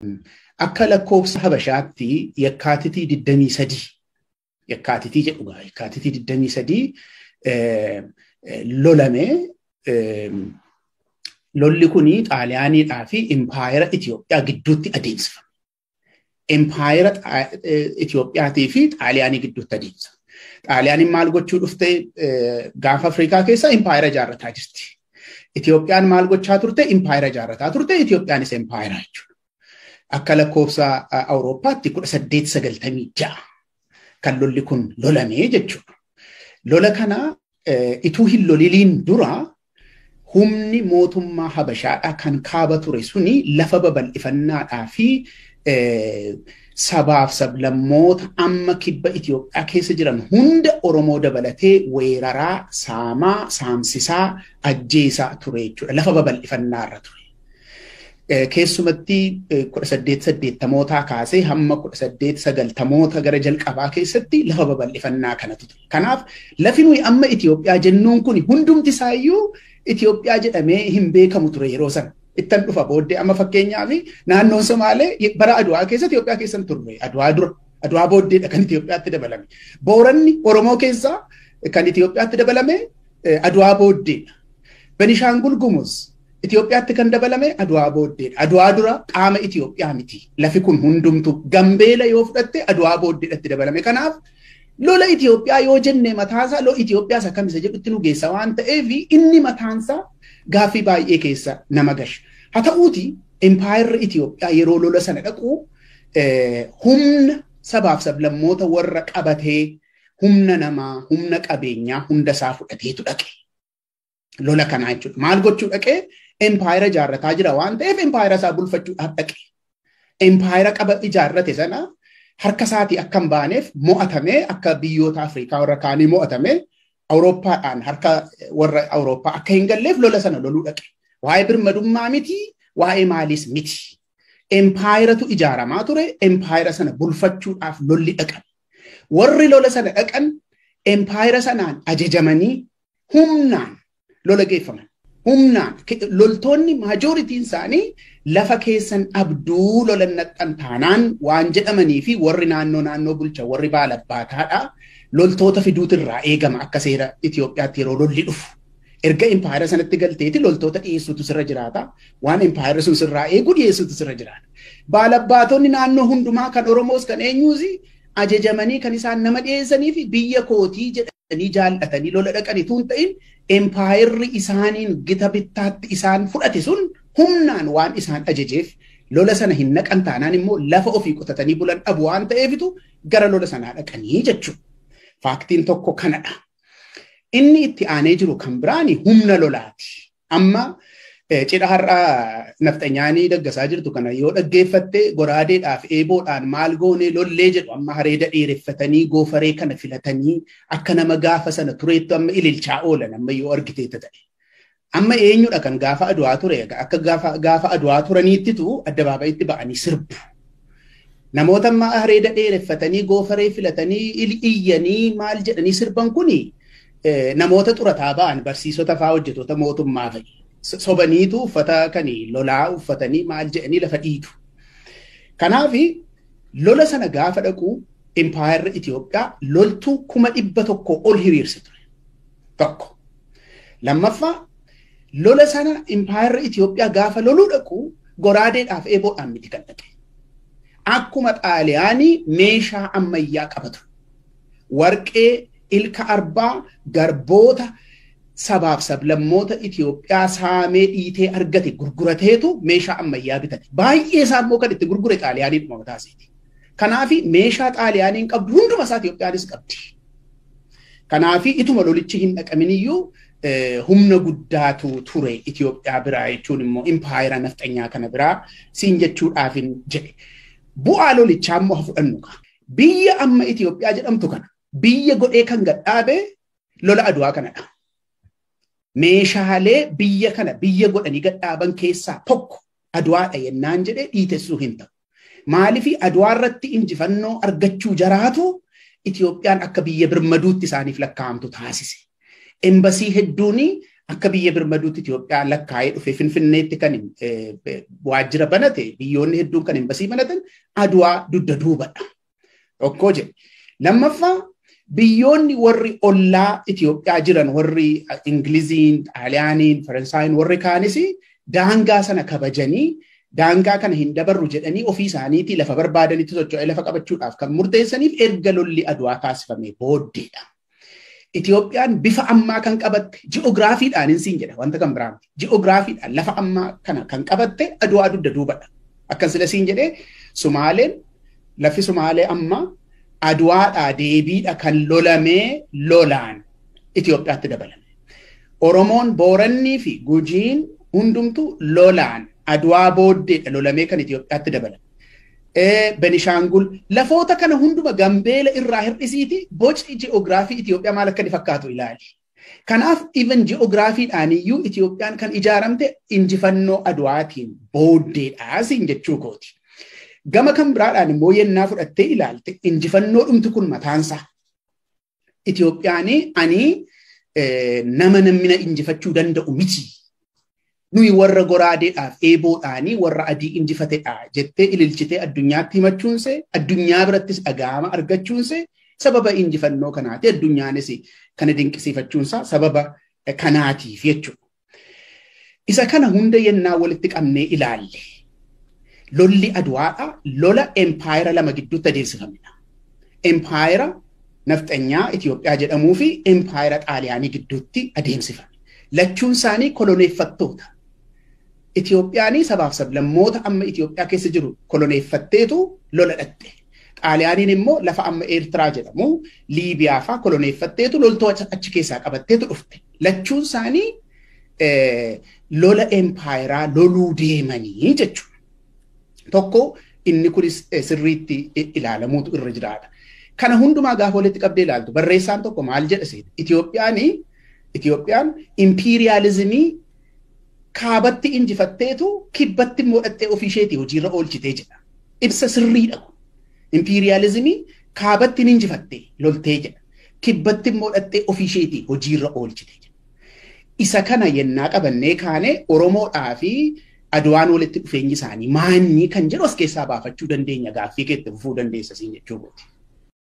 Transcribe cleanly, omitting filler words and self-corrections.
Akka lakkoofsa Habashaatti yakkaatitii 23 yakkaatitii jedhugaa yakkaatitii 23 lolame lolli kuni Xaaliyaaniidhaa fi Impaayera Itoophiyaa gidduutti adeemsifame. Impaayera Itoophiyaatii fi Xaaliyaanii gidduutti adeemsa. Xaaliyaaniin maal gochuu dhufte gaafa Afrikaa keessa Impaayera ijaarrataa jirti. Itoophiyaan maal gochaa turte Impaayera ijaarrataa turte Itoophiyaanis Impaayera jechuudha. Akka lakkoofsa Awurooppaatti 1896 kan lolli kun lolame jechuudha. Lola kana ituu hin loliliin dura humni mootummaa Habashaadhaa kan kaaba ture suni lafa babal'ifannaadhaa fi sabaaf sablammoota amma kibba Itoophiyaa keessa jiran hunda Oromoo dabalatee weeraraa, saamaa, saamsisaa, ajjeesaa ture jechuudha. Lafa babal'ifannaarra ture. Keessumatti 1880mootaa kaasee hamma 1890moota gara jalqabaa keessatti lafa babal'ifannaa kanatu ture. Kanaaf lafi nuyi amma Itoophiyaa jennuun kun hundumti isaayyuu Itoophiyaa jedhamee hin beekamu ture yeroo sana. Ittan dhufa booddee amma fakkeenyaaf naannoon Somaalee bara Adwaa keessa Itoophiyaa keessa turre. Adwaa dura, Adwaa booddeedha kan Itoophiyaatti dabalame. Booranni Oromoo keessaa kan Itoophiyaatti dabalame Adwaa booddeedha. Benishaangul Gumuz Itoophiyaatti kan dabalame Adwaa booddeedha. Adwaa dura qaama Itoophiyaa miti. Lafi kun hundumtu Gambeela yoo fudhatte Adwaa booddeedhatti dabalame. Kanaaf lola Itoophiyaa yoo jenne mataansaa lola Itoophiyaa isa kamisa jedhutti nu geessa waan ta'eef inni mataansaa gaaffii baay'ee keessa nama gasha. Haa ta'uuti Impaayerri Itoophiyaa yeroo lola sana dhaqu humna sabaaf sablammoota warra qabatee humna namaa, humna qabeenyaa hunda isaa fudhateetu dhaqe. Lola kanaa jechuudha. Maal gochuu dhaqee? Impaayera ijaarrataa jira waan ta'eef Impaayera isaa bulfachuudhaaf dhaqe. Impaayera qaba ijaarrate sana harka isaatii akka hin baaneef mo'atamee akka biyyoota Afrikaa warra kaanii mo'atamee Awurooppaadhaan harka warra Awurooppaa akka hin galleef lola sana loluu dhaqe. Waa'ee birmadummaa miti, waa'ee maaliis miti. Impaayeratu ijaaramaa ture, Impaayera sana bulfachuudhaaf lolli dhaqan. Warri lola sana dhaqan Impaayera sanaan ajajamanii humnaan lola geeffaman. Humnaan loltoonni maajoritiin isaanii lafa keessan abduu lolan naxxan taanaan waan jedhamanii fi warri naannoo bulcha warri baalabbaataadha. Loltoota fiduutirraa eegama akka seera Itoophiyaatti yeroo lolli dhufu. Erga Impaayera sanatti galteeti loltoota dhiyeessuutu sirra jiraata. Waan Impaayera sun sirraa eegu dhiyeessuutu sirra jiraata. Baalabbaatonni naannoo hundumaa kan Oromoos kan eenyuus ajajamanii kan isaan nama dhiyeessanii fi biyya kootii jedhanii jaallatanii lola dhaqanii tuun ta'in Impaayerri isaaniin gita bittaatti isaan fudhate sun humnaan waan isaan ajajeef lola sana hin naqan taanaan immoo lafa ofii qotatanii bulan dhabu waan ta'eefitu gara lola sanaa dhaqanii jechuudha. Faaktiin tokko kanadha. Inni itti aanee jiru kan biraani humna lolaati. Amma cidha har'aa nafxanyaanii daggasaa jirtu kana yoo dhaggeeffatte goraadeedhaaf eeboodhaan maal goonee lollee jedhu amma hareeda dheereffatanii goofaree kana filatanii akka nama gaafa sana tureettu amma ililchaa oolan amma yoo argiteetta ta'e. Amma eenyudha kan gaafa Adwaa ture akka gaafa Adwaa turaniittitu addabaabayitti ba'anii sirbu. Namoota amma hareeda dheereffatanii goofaree filatanii iyyanii maal jedhanii sirban kuni namoota xurataa ba'an barsiisota fa'aa hojjettoota mootummaa fa'i. Sobaniitu uffata kan lolaa uffatanii maal jedhanii lafa dhiitu. Kanaaf lola sana gaafa dhaqu Impaayerri Itoophiyaa loltuu 100,000 ol hiriirse ture. Tokko. Lammaffaa lola sana Impaayerri Itoophiyaa gaafa loluu dhaqu goraadeedhaaf eeboodhaan miti kan dhaqe. Akkuma Xaaliyaanii meeshaa ammayyaa qabatu. Warqee, ilka arbaa, garboota sabaaf sablammoota Itoophiyaa saamee dhiitee argate gurgurateetu meeshaa ammayyaa bitate. Baay'ee isaa immoo kan itti gurgure Xaaliyaanii dhuma mataa isaati. Kanaaf meeshaa Xaaliyaaniin qabdu hunduma isaa Itoophiyaanis qabdi. Kanaaf ituma lolichi hin dhaqamin iyyuu humna guddaatu ture Itoophiyaa biraa jechuun immoo Impaayera nafxanyaa kana biraa siin jechuudhaafin jedhe. Bu'aa lolichaa immoo fudhannu qaba. Biyya amma Itoophiyaa jedhamtu kana biyya godhee kan gadhaabe lola Adwaa kanadha. Meeshaalee biyya kana biyya godhanii gadhaaban keessaa tokko Adwaadha yennaan jedhee dhiitessuu hin ta'u. Maaliif Adwaa irratti injifannoo argachuu jaraatu Itoophiyaan akka biyya birmaduutti isaaniif lakkaa'amtu taasise. Embasii hedduun akka biyya birmaduutti Itoophiyaa lakkaa'ee dhufe Finfinneetti kan waajjira banate biyyoonni hedduun kan imbasii banatan Adwaa dugda duubadha. Tokko jedhe. Lammaffaa biyyoonni warri ollaa Itoophiyaa jiran warri Ingiliziin, Xaaliyaaniin, Faransaayiin warri kaanis daangaa sana kabajanii daangaa kana hin dabarru jedhanii ofii isaaniitii lafa barbaadanitti socho'ee lafa qabachuudhaaf kan murteessaniif erga lolli Adwaa taasifamee booddeedha. Itoophiyaan bifa ammaa kan qabatte ji'ogiraafiidhaan hin siin jedha wanta kan biraati. Ji'ogiraafiidhaan lafa ammaa kana kan qabatte Adwaa dugda duubadha. Akkan sila siin jedhee Sumaaleen lafi Sumaalee ammaa Adwaadhaa deebiidha kan lolamee lolaan Itoophiyaatti dabalame. Oromoon Boorannii fi Gujiin hundumtu lolaan Adwaa booddeedha lolamee kan Itoophiyaatti dabalame. Benishangul lafoota kana hunduma Gambeela irraa hir'isiiti boci ji'ogiraafii Itoophiyaa maal akka inni fakkaatu ilaali. Kanaaf even ji'ogiraafiidhaan iyyuu Itoophiyaan kan ijaaramte injifannoo Adwaatiin booddeedhaa siin jechuu kooti. Gama kan biraadhaan immoo yennaa fudhattee ilaalte injifannoo dhumti kun mataansaa. Itoophiyaan ani nama nammina injifachuu danda'u miti. Nuyi warra goraadeedhaaf eeboodhaanii warra adii injifatedha jettee ililchitee addunyaatti himachuunsee addunyaa birattis dhaga'ama argachuunsee sababa injifannoo kanaati addunyaanis kana dinqisiifachuunsaa sababa kanaatiif jechuudha. Isa kana hunda yennaa walitti qabnee ilaalle. Lolli Adwaadha lola empaayira lama gidduutti adeemsifamedha. Empaayira nafxanyaa Itoophiyaa jedhamuu fi empaayira Xaaliyaanii gidduutti adeemsifame. Lachuun isaanii koloneeffattoota. Itoophiyaanii sabaaf sablammoota amma Itoophiyaa keessa jiru koloneeffatteetu lola dhatte. Xaaliyaaniin immoo lafa amma Eertiraa jedhamu Liibiyaa fa'aa koloneeffatteetu loltoota achi keessaa qabatteetu dhufte. Lachuun isaanii lola empaayiraa loluu deemanii jechuudha. Tokko inni kunis sirriitti ilaalamuutu irra jiraata. Kana hundumaa gaafa walitti qabdee ilaaltu barreessaan tokko maal jedha seeta? Itoophiyaan imperializimii kaabatti injifatteetu kibbatti immoo dhattee ofii isheetii hojiirra oolchitee jedha. Ibsa sirriidha kun. Imperializimii kaabatti injifattee loltee jedha. Kibbatti immoo dhattee ofii isheetii hojiirra oolchitee jedha. Isa kana yennaa qabannee kaanee Oromoodhaa fi Adwaan walitti dhufeenyi isaanii maanni kan jedhu as keessaa baafachuu dandeenya gaaffii keetti fufuu dandeessa siin jechuudha.